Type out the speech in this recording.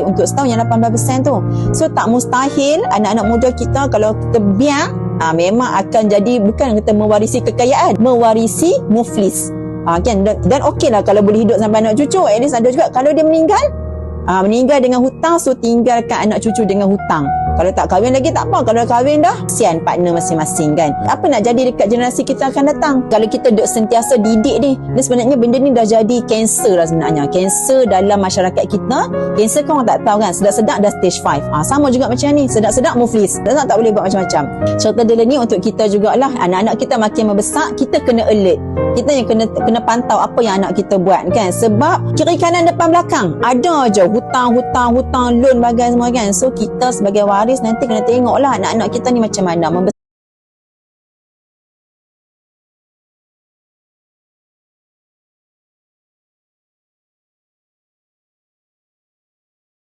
untuk setahun yang 18% tu. So tak mustahil anak-anak muda kita kalau kita biar memang akan jadi, bukan kita mewarisi kekayaan, mewarisi muflis. Kan? Dan okey lah kalau boleh hidup sampai anak cucu. At least ada juga kalau dia meninggal dengan hutang, so tinggalkan anak cucu dengan hutang. Kalau tak kahwin lagi tak apa, kalau dah kahwin dah kesian partner masing-masing kan. Apa nak jadi dekat generasi kita akan datang kalau kita duk sentiasa didik ni. Dan sebenarnya benda ni dah jadi kanser lah sebenarnya. Kanser dalam masyarakat kita. Kanser kan orang tak tahu kan, sedap-sedap dah stage 5. Sama juga macam ni, sedap-sedap muflis, sedap tak boleh buat macam-macam. Cerita dia ni untuk kita jugalah. Anak-anak kita makin membesar, kita kena alert. Kita yang kena pantau apa yang anak kita buat kan. Sebab kiri kanan depan belakang ada je hutang, loan bagai semua kan. So kita sebagai waris nanti kena tengoklah anak-anak kita ni macam mana